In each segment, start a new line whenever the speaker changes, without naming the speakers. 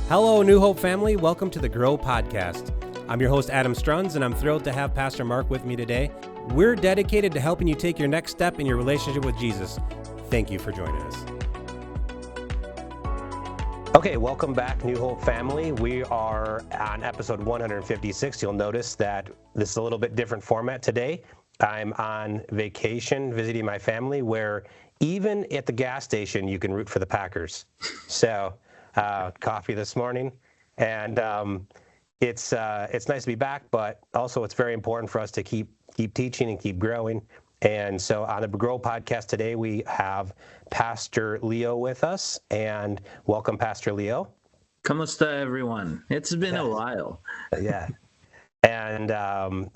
Hello, New Hope family. Welcome to the Grow Podcast. I'm your host, Adam Strunz, and I'm thrilled to have Pastor Mark with me today. We're dedicated to helping you take your next step in your relationship with Jesus. Thank you for joining us. Okay, welcome back, New Hope family. We are on episode 156. You'll notice that this is a little bit different format today. I'm on vacation visiting my family, where even at the gas station, you can root for the Packers. So, coffee this morning, and it's nice to be back, but also it's very important for us to keep teaching and keep growing. And so on the Grow Podcast today, we have Pastor Leo with us, and welcome, Pastor Leo.
Kamusta, everyone? It's been a while.
Yeah. And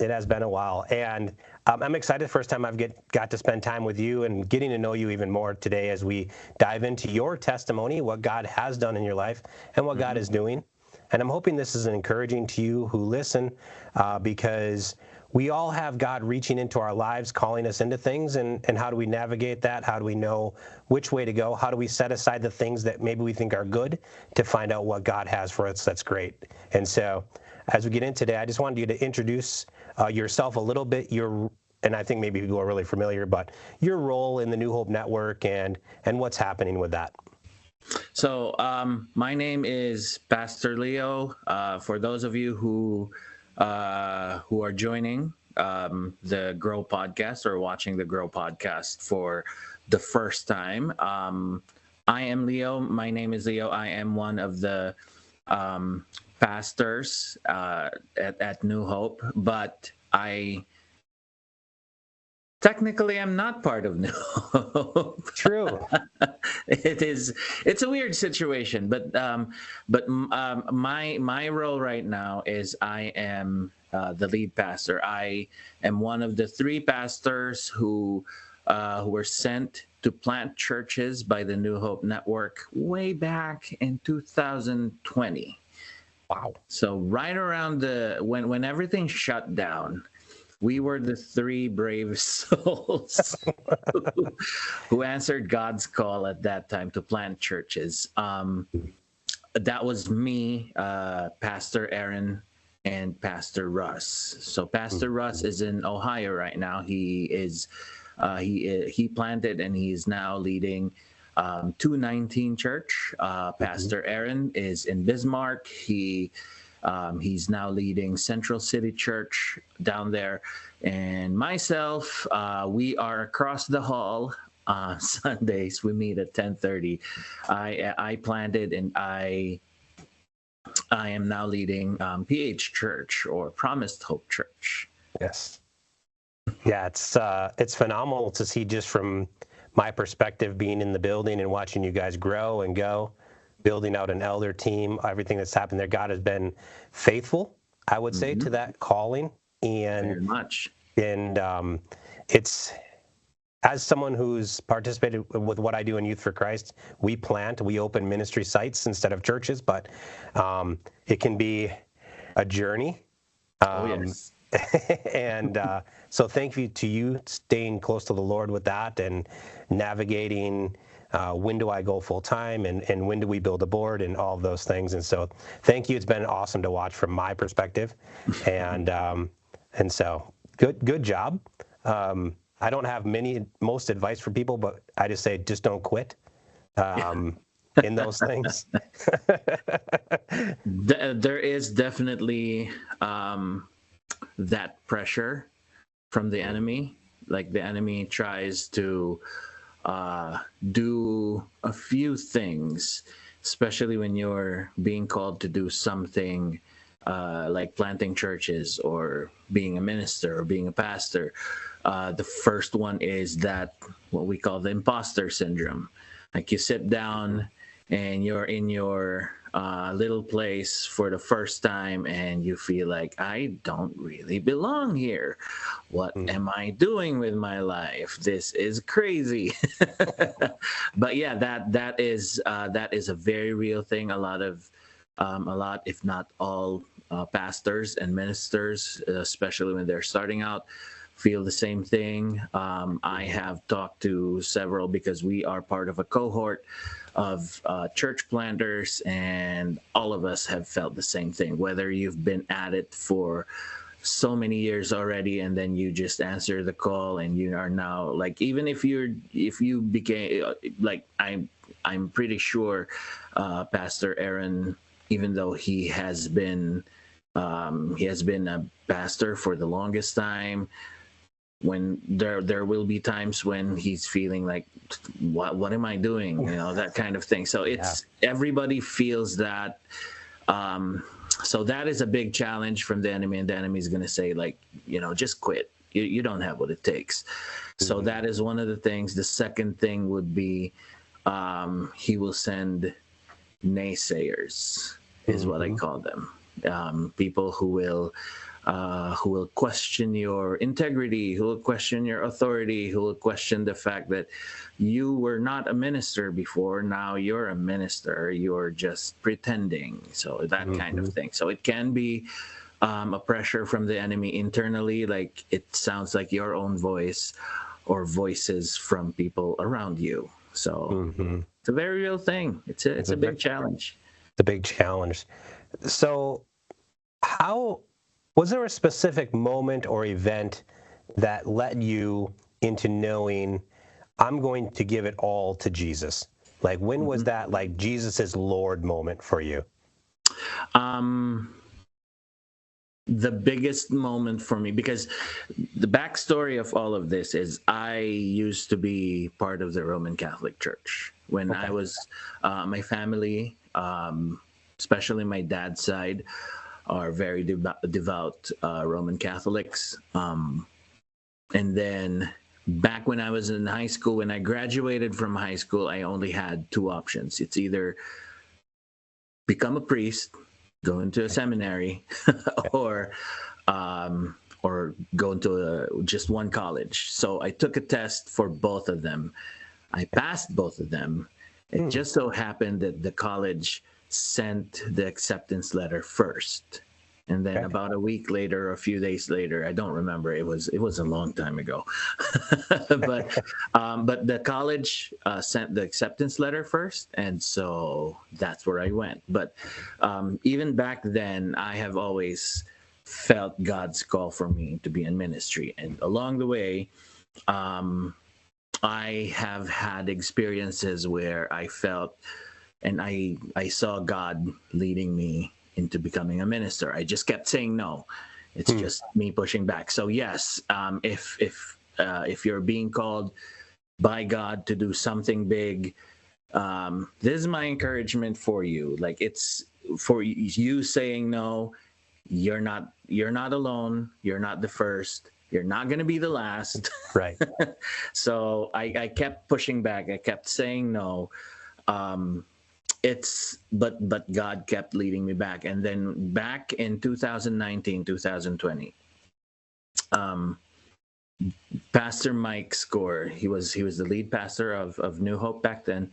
it has been a while. And I'm excited. First time I've got to spend time with you and getting to know you even more today as we dive into your testimony, what God has done in your life and what God is doing. And I'm hoping this is encouraging to you who listen, because we all have God reaching into our lives, calling us into things. And how do we navigate that? How do we know which way to go? How do we set aside the things that maybe we think are good to find out what God has for us that's great? And so as we get in today, I just wanted you to introduce yourself a little bit, and I think maybe people are really familiar, but your role in the New Hope Network and what's happening with that.
So my name is Pastor Leo. For those of you who are joining the Grow Podcast or watching the Grow Podcast for the first time, I am Leo. My name is Leo. I am one of the pastors at New Hope, but I technically am not part of New Hope.
True.
It's a weird situation, but my role right now is I am the lead pastor. I am one of the three pastors who were sent to plant churches by the New Hope Network way back in 2020.
Wow.
So right around when everything shut down, we were the three brave souls who answered God's call at that time to plant churches. That was me, Pastor Aaron, and Pastor Russ. So Pastor Russ is in Ohio right now. He planted and he is now leading 219 Church. Pastor Aaron is in Bismarck. He's now leading Central City Church down there. And myself, we are across the hall on Sundays. We meet at 10:30. I planted and I am now leading PH Church, or Promised Hope Church.
Yes. Yeah, it's phenomenal to see, just from my perspective, being in the building and watching you guys grow and go, building out an elder team, everything that's happened there. God has been faithful, I would say, to that calling. And
very much.
And it's, as someone who's participated with what I do in Youth for Christ, we open ministry sites instead of churches, but it can be a journey.
Yes.
And so thank you to you staying close to the Lord with that and navigating when do I go full time and when do we build a board and all of those things. And so thank you. It's been awesome to watch from my perspective. And so good job. I don't have most advice for people, but I just say, just don't quit in those things.
There is definitely that pressure from the enemy. Like, the enemy tries to do a few things, especially when you're being called to do something like planting churches or being a minister or being a pastor. The first one is that what we call the imposter syndrome. Like, you sit down and you're in your little place for the first time and you feel like, I don't really belong here. What am I doing with my life? This is crazy. But yeah, that is a very real thing. A lot, if not all, pastors and ministers, especially when they're starting out, feel the same thing. I have talked to several because we are part of a cohort of church planters, and all of us have felt the same thing. Whether you've been at it for so many years already, and then you just answer the call, and you are now like, even if you became like, I'm pretty sure Pastor Aaron, even though he has been a pastor for the longest time, when there will be times when he's feeling like, what am I doing, that kind of thing. So it's everybody feels that. So that is a big challenge from the enemy, and the enemy is going to say, like, just quit. You don't have what it takes. So that is one of the things. The second thing would be, he will send naysayers, is what I call them. People who will question your integrity, who will question your authority, who will question the fact that you were not a minister before, now you're a minister, you're just pretending. So that kind of thing. So it can be a pressure from the enemy internally, like it sounds like your own voice or voices from people around you. So it's a very real thing. It's a big challenge.
It's a big challenge. So how was there a specific moment or event that led you into knowing, I'm going to give it all to Jesus? Like, when was that, like, Jesus is Lord moment for you?
The biggest moment for me, because the backstory of all of this is I used to be part of the Roman Catholic Church when I was my family, especially my dad's side, are very devout Roman Catholics. And then back when I was in high school, when I graduated from high school, I only had two options. It's either become a priest, go into a seminary, or go into just one college. So I took a test for both of them. I passed both of them. It just so happened that the college sent the acceptance letter first, and then about a week later, a few days later, I don't remember, it was a long time ago, but the college sent the acceptance letter first, and so that's where I went. But even back then, I have always felt God's call for me to be in ministry, and along the way, I have had experiences where I felt and I saw God leading me into becoming a minister. I just kept saying no. It's just me pushing back. So yes, if you're being called by God to do something big, this is my encouragement for you. Like, it's for you saying no. You're not alone. You're not the first. You're not going to be the last.
Right.
So I kept pushing back. I kept saying no. But God kept leading me back. And then back in 2019, 2020, Pastor Mike Score, he was the lead pastor of New Hope back then.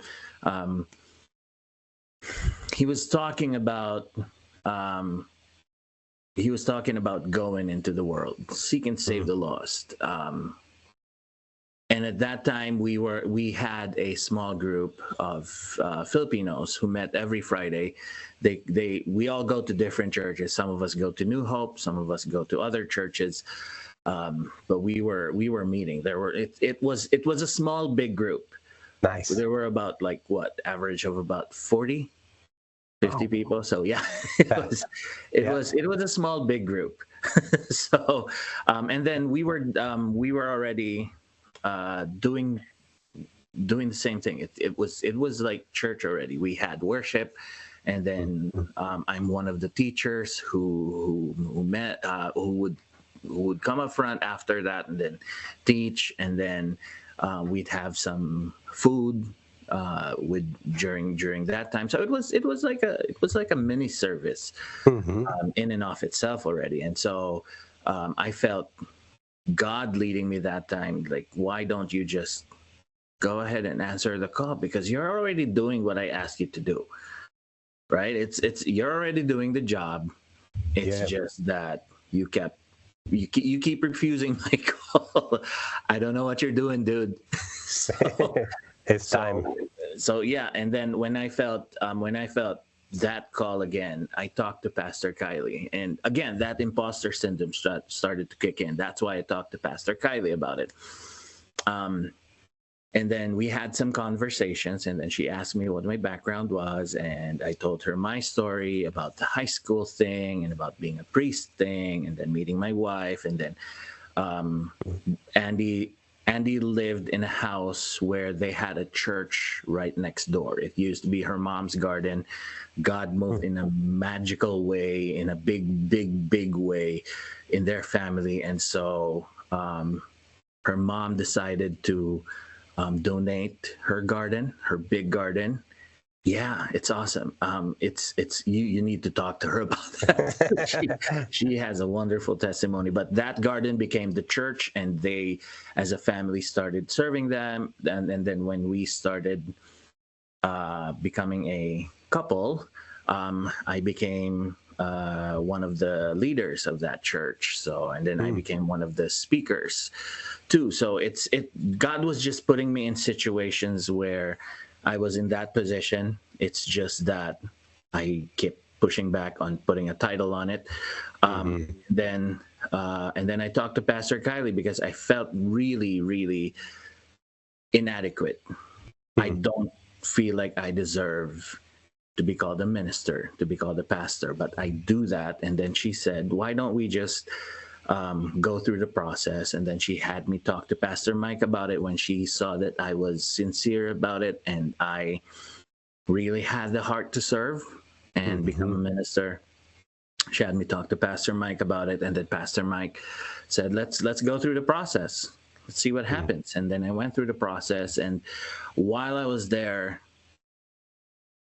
He was talking about going into the world, seek and save the lost. And at that time, we had a small group of Filipinos who met every Friday. We all go to different churches. Some of us go to New Hope, some of us go to other churches. But we were meeting. It was a small, big group.
Nice.
There were about average of about 50 people. So yeah, it was a small, big group. So and then we were already doing the same thing. It was like church already. We had worship, and then I'm one of the teachers who would come up front after that and then teach, and then we'd have some food during that time. So it was like a mini service in and of itself already. And so I felt God leading me that time, like, why don't you just go ahead and answer the call, because you're already doing what I asked you to do, right? It's you're already doing the job. It's just that you kept you keep refusing my call. I don't know what you're doing, dude. So,
It's time.
so yeah, and then when I felt that call again, I talked to Pastor Kylie, and again that imposter syndrome started to kick in. That's why I talked to Pastor Kylie about it. Um, and then we had some conversations, and then she asked me what my background was, and I told her my story about the high school thing and about being a priest thing, and then meeting my wife, and then um, Andy Andy lived in a house where they had a church right next door. It used to be her mom's garden. God moved in a magical way, in a big way in their family. And so her mom decided to donate her garden, her big garden. Yeah, it's awesome. It's you need to talk to her about that. She has a wonderful testimony. But that garden became the church, and they, as a family, started serving them. And then when we started becoming a couple, I became one of the leaders of that church. So, and then I became one of the speakers too. So God was just putting me in situations where I was in that position. It's just that I kept pushing back on putting a title on it. Then and then I talked to Pastor Kylie because I felt really, really inadequate. I don't feel like I deserve to be called a minister, to be called a pastor, but I do that. And then she said, why don't we just go through the process? And then she had me talk to Pastor Mike about it when she saw that I was sincere about it and I really had the heart to serve and become a minister. She had me talk to Pastor Mike about it, and then Pastor Mike said, let's go through the process. Let's see what happens. And then I went through the process, and while I was there,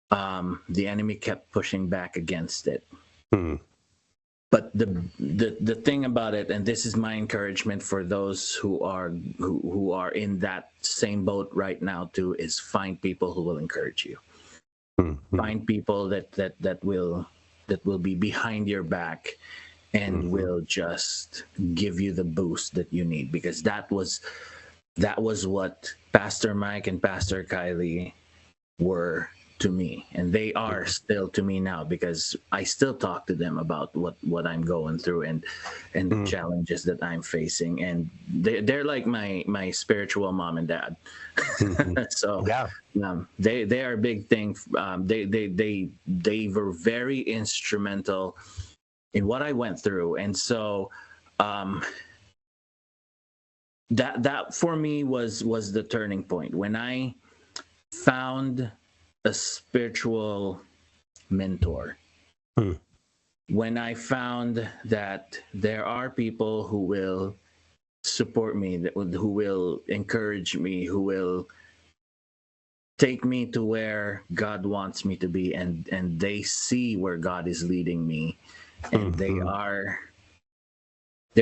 the enemy kept pushing back against it. But the thing about it, and this is my encouragement for those who are in that same boat right now too, is find people who will encourage you. Find people that will be behind your back and will just give you the boost that you need, because that was what Pastor Mike and Pastor Kylie were to me, and they are still to me now, because I still talk to them about what I'm going through and the challenges that I'm facing, and they're like my spiritual mom and dad. So
Yeah.
they are a big thing. They were very instrumental in what I went through, and so that for me was the turning point when I found a spiritual mentor. When I found that there are people who will support me, who will encourage me, who will take me to where God wants me to be, and they see where God is leading me, and they're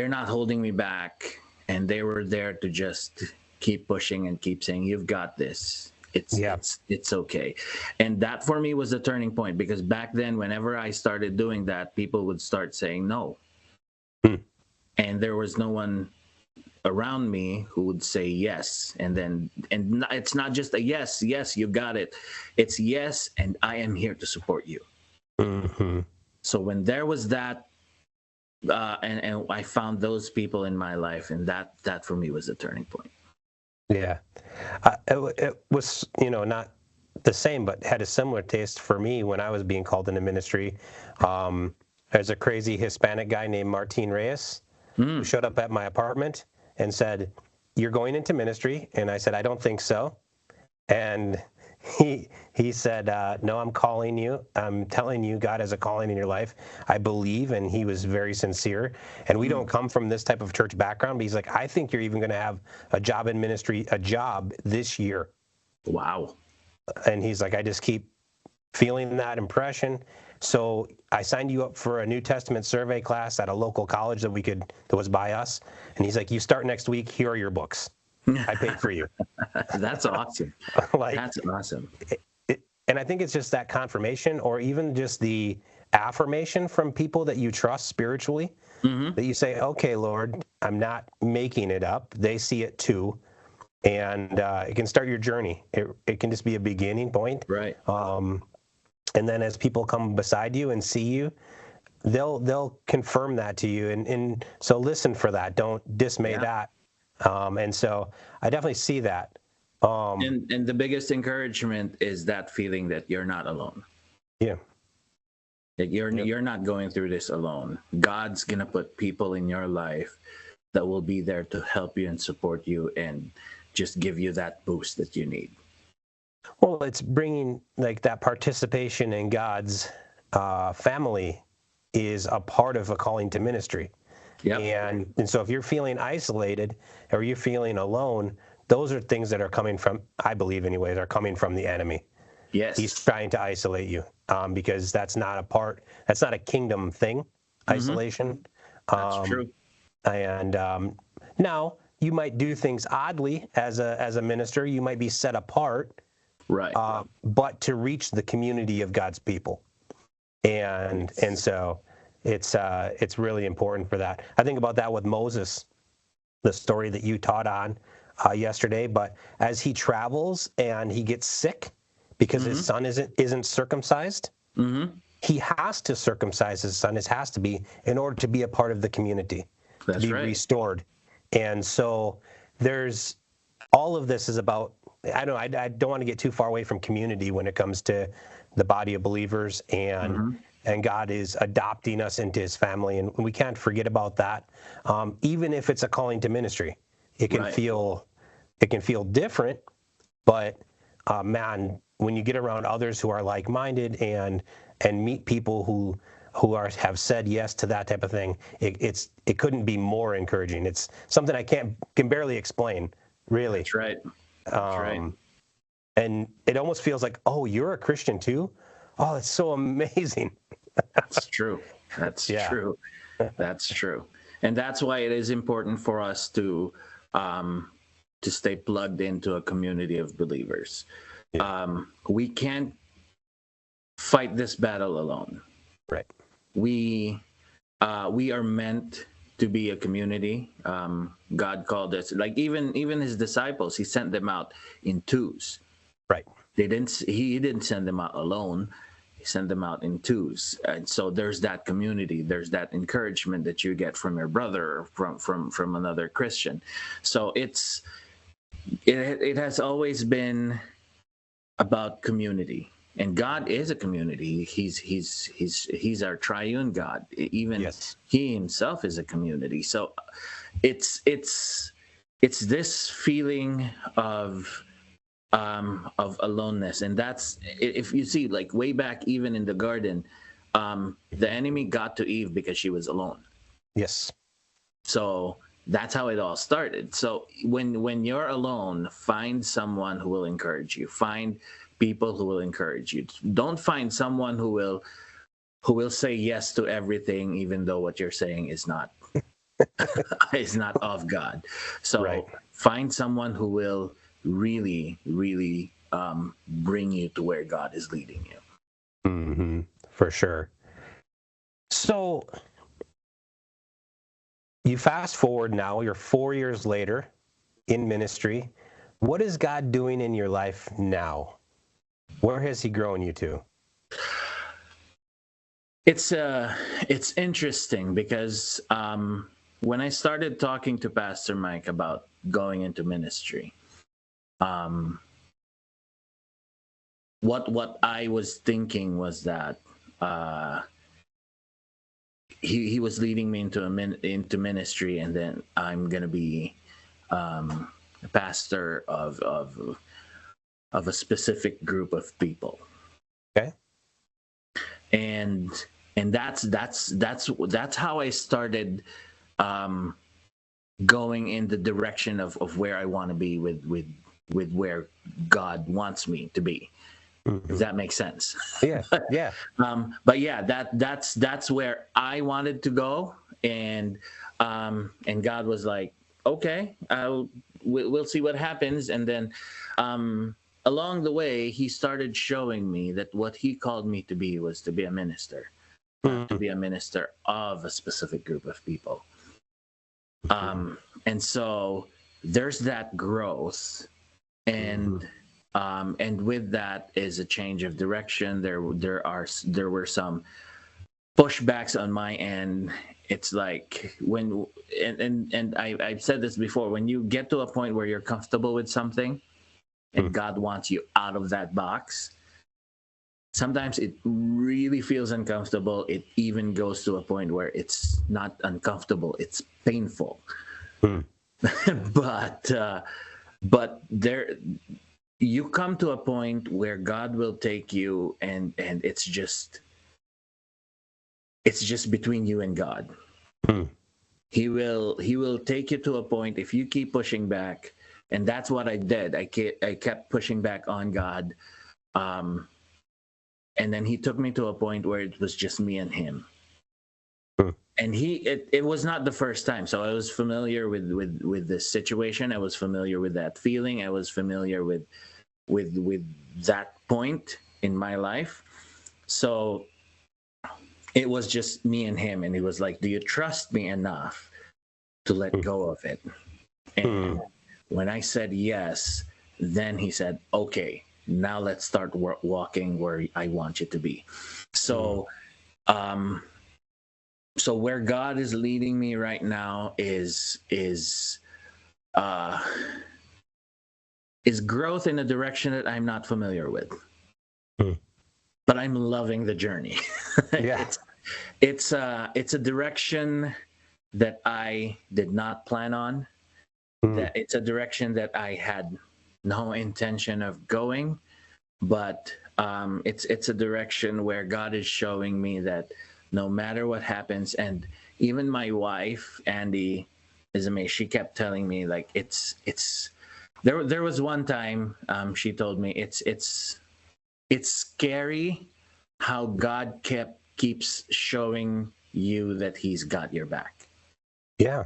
not holding me back, and they were there to just keep pushing and keep saying, you've got this. It's okay. And that for me was the turning point, because back then, whenever I started doing that, people would start saying no. And there was no one around me who would say yes. And it's not just a yes, you got it. It's yes, and I am here to support you. So when there was that, and I found those people in my life, and that for me was the turning point.
Yeah. It was, not the same, but had a similar taste for me when I was being called into ministry. There's a crazy Hispanic guy named Martin Reyes who showed up at my apartment and said, you're going into ministry? And I said, I don't think so. And he said, no, I'm calling you. I'm telling you, God has a calling in your life. I believe. And he was very sincere. And we don't come from this type of church background, but he's like, I think you're even going to have a job in ministry, a job this year.
Wow.
And he's like, I just keep feeling that impression. So I signed you up for a New Testament survey class at a local college that was by us. And he's like, you start next week. Here are your books. I paid for you.
That's awesome.
Like,
that's awesome.
And I think it's just that confirmation, or even just the affirmation from people that you trust spiritually, that you say, okay, Lord, I'm not making it up. They see it too. And it can start your journey. It can just be a beginning point.
Right.
And then as people come beside you and see you, they'll confirm that to you. And so listen for that. Don't dismay that. And so I definitely see that.
And the biggest encouragement is that feeling that you're not alone.
Yeah.
That you're not going through this alone. God's gonna put people in your life that will be there to help you and support you and just give you that boost that you need.
Well, it's bringing like that participation in God's family is a part of a calling to ministry.
Yep.
And so if you're feeling isolated or you're feeling alone, those are things that are coming from, I believe anyways, are coming from the enemy.
Yes.
He's trying to isolate you because that's not a kingdom thing, isolation.
That's true.
And now you might do things oddly as a minister. You might be set apart,
right?
But to reach the community of God's people, and so it's really important for that. I think about that with Moses, the story that you taught on yesterday. But as he travels and he gets sick because his son isn't circumcised, he has to circumcise his son. It has to be in order to be a part of the community.
That's
to be restored. And so there's all of this is about, I don't want to get too far away from community when it comes to the body of believers, and God is adopting us into his family, and we can't forget about that. Even if it's a calling to ministry, it can feel different, but man, when you get around others who are like-minded and meet people who have said yes to that type of thing, it couldn't be more encouraging. It's something I can barely explain, really.
That's right. That's right.
And it almost feels like, oh, you're a Christian too? Oh, it's so amazing.
That's true. That's true. That's true. And that's why it is important for us to stay plugged into a community of believers. We can't fight this battle alone.
Right.
We are meant to be a community. God called us, like even his disciples, he sent them out in twos.
Right.
He didn't send them out alone. He sent them out in twos. And so there's that community, there's that encouragement that you get from your brother or from another Christian. So it has always been about community. And God is a community. He's our triune God. Even he himself is a community. So it's this feeling of aloneness, and that's, if you see, like way back even in the garden, the enemy got to Eve because she was alone.
Yes.
So that's how it all started. So when you're alone, find someone who will encourage you. Find people who will encourage you. Don't find someone who will say yes to everything, even though what you're saying is not is not of God. So find someone who will really, really bring you to where God is leading you.
For sure. So you fast forward now, you're 4 years later in ministry. What is God doing in your life now? Where has he grown you to?
It's interesting because when I started talking to Pastor Mike about going into ministry, what I was thinking was that he was leading me into ministry, and then I'm gonna be a pastor of a specific group of people.
Okay.
And that's how I started going in the direction of where I want to be with where God wants me to be. Does that make sense?
Yeah. Yeah.
But yeah, that's where I wanted to go, and God was like, okay, we'll see what happens. And then along the way, he started showing me that what he called me to be was to be a minister. to be a minister of a specific group of people. And so there's that growth, and with that is a change of direction. There were some pushbacks on my end. It's like when I've said this before, when you get to a point where you're comfortable with something and God wants you out of that box, sometimes it really feels uncomfortable. It even goes to a point where it's not uncomfortable, it's painful. But there, you come to a point where God will take you, and it's just between you and God. He will take you to a point if you keep pushing back, and that's what I did. I kept pushing back on God, and then He took me to a point where it was just me and Him. And it was not the first time, so I was familiar with this situation. I was familiar with that feeling. I was familiar with that point in my life. So it was just me and Him, and He was like, "Do you trust me enough to let go of it?" And when I said yes, then He said, "Okay, now let's start walking where I want you to be." So, so where God is leading me right now is growth in a direction that I'm not familiar with. But I'm loving the journey.
Yeah.
It's a direction that I did not plan on. That it's a direction that I had no intention of going, but it's a direction where God is showing me that no matter what happens, and even my wife Andy is amazing. She kept telling me, like, it's there was one time she told me it's scary how God keeps showing you that He's got your back.
Yeah.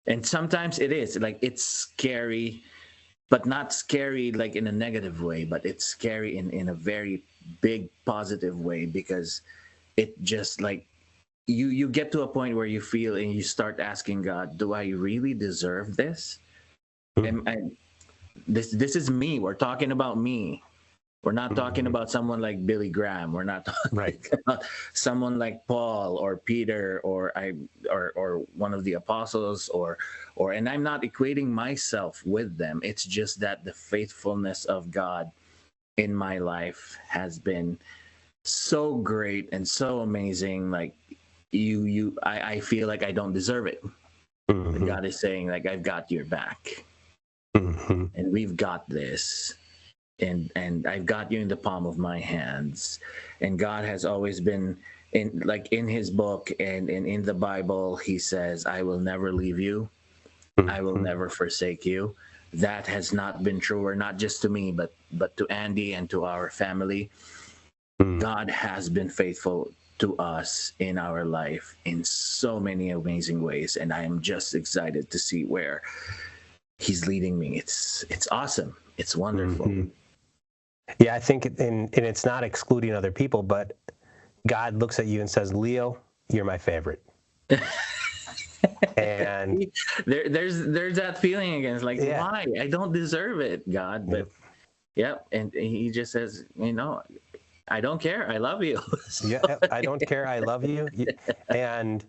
And sometimes it is like, it's scary, but not scary like in a negative way, but it's scary in a very big positive way, because it just, like, you get to a point where you feel, and you start asking God, do I really deserve this? And this is me. We're talking about me. We're not talking about someone like Billy Graham. We're not talking about someone like Paul or Peter or one of the apostles or and I'm not equating myself with them. It's just that the faithfulness of God in my life has been so great and so amazing. Like I feel like I don't deserve it. But God is saying, like, I've got your back. And we've got this. And I've got you in the palm of my hands. And God has always been in His book and in the Bible, He says, I will never leave you. I will never forsake you. That has not been true, or not just to me, but to Andy and to our family. God has been faithful to us in our life in so many amazing ways. And I am just excited to see where He's leading me. It's awesome. It's wonderful.
Yeah, I think, and it's not excluding other people, but God looks at you and says, Leo, you're my favorite. And
there's that feeling again. It's like, why? I don't deserve it, God. But and He just says, I don't care. I love you.
I don't care. I love you. And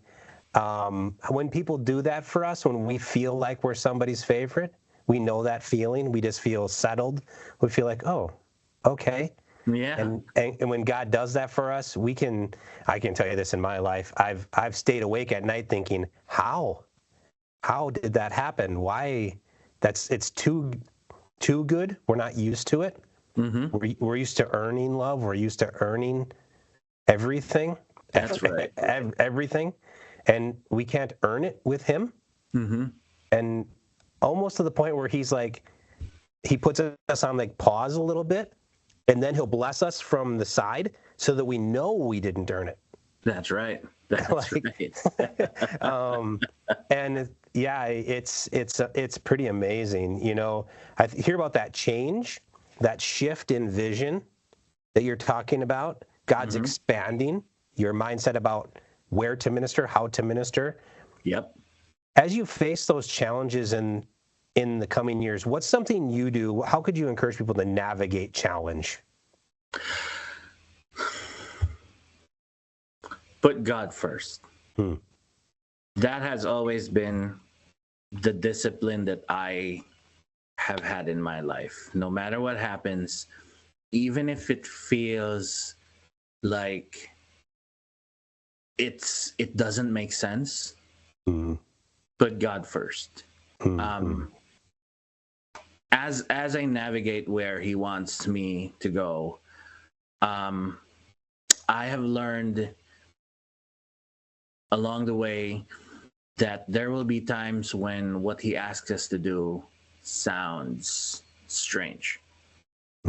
when people do that for us, when we feel like we're somebody's favorite, we know that feeling. We just feel settled. We feel like, oh, okay.
Yeah.
And when God does that for us, I can tell you this in my life. I've stayed awake at night thinking, how did that happen? Why? It's too good. We're not used to it. We're used to earning love. We're used to earning everything.
That's right.
Everything. And we can't earn it with Him. And almost to the point where He's like, He puts us on like pause a little bit, and then He'll bless us from the side so that we know we didn't earn it.
That's right. That's right.
And yeah, it's pretty amazing. I hear about that change, that shift in vision that you're talking about. God's expanding your mindset about where to minister, how to minister.
Yep.
As you face those challenges in the coming years, what's something you do? How could you encourage people to navigate challenge?
Put God first. That has always been the discipline that I have had in my life. No matter what happens, even if it feels like it doesn't make sense, put God first. As I navigate where He wants me to go, I have learned along the way that there will be times when what He asks us to do sounds strange.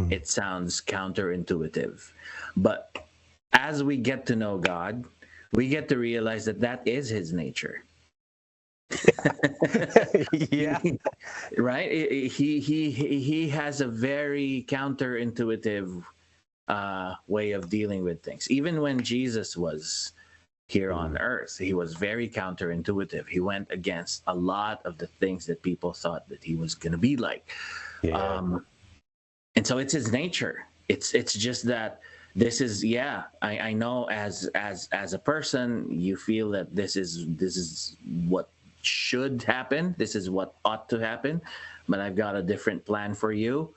It sounds counterintuitive. But as we get to know God, we get to realize that that is His nature.
Yeah.
Right? He has a very counterintuitive way of dealing with things. Even when Jesus was here on earth, He was very counterintuitive. He went against a lot of the things that people thought that He was going to be like.
Yeah.
And so it's His nature. It's just that this is, I know as a person, you feel that this is what should happen. This is what ought to happen, but I've got a different plan for you.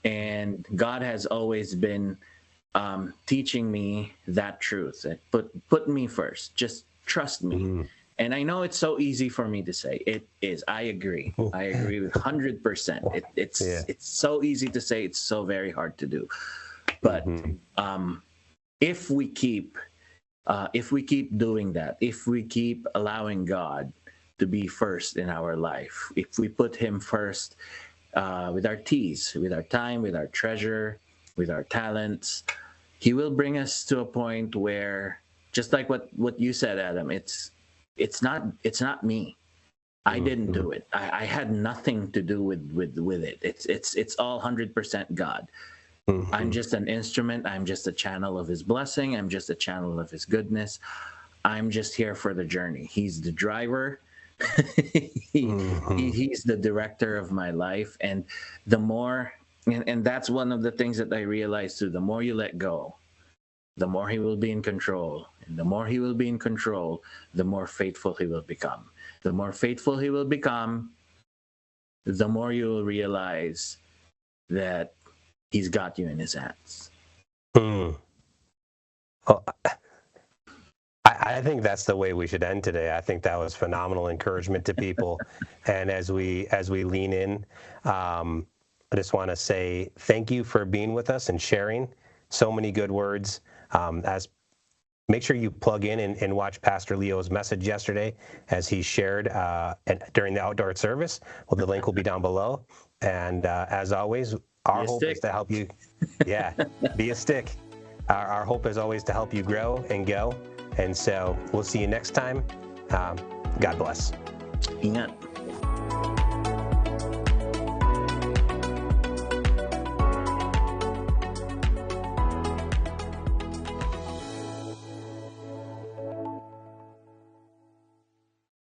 And God has always been teaching me that truth. Put me first. Just trust me. And I know it's so easy for me to say. It is. I agree. I agree with 100%. It's so easy to say. It's so very hard to do. But if we keep doing that, if we keep allowing God to be first in our life, if we put Him first with our T's, with our time, with our treasure, with our talents, He will bring us to a point where, just like what you said, Adam, it's not me. I didn't do it. I had nothing to do with it. It's all 100% God. I'm just an instrument. I'm just a channel of His blessing. I'm just a channel of His goodness. I'm just here for the journey. He's the driver. He's the director of my life. And the more, and that's one of the things that I realized too, the more you let go, the more He will be in control. And the more He will be in control, the more faithful He will become. The more faithful He will become, the more you will realize that He's got you in His hands.
Well, I think that's the way we should end today. I think that was phenomenal encouragement to people. And as we lean in, I just want to say thank you for being with us and sharing so many good words. Make sure you plug in and watch Pastor Leo's message yesterday as he shared during the outdoor service. Well, the link will be down below. And as always, our hope is to help you. Yeah, be a stick. Our hope is always to help you grow and go. And so we'll see you next time. God bless.
Ingat.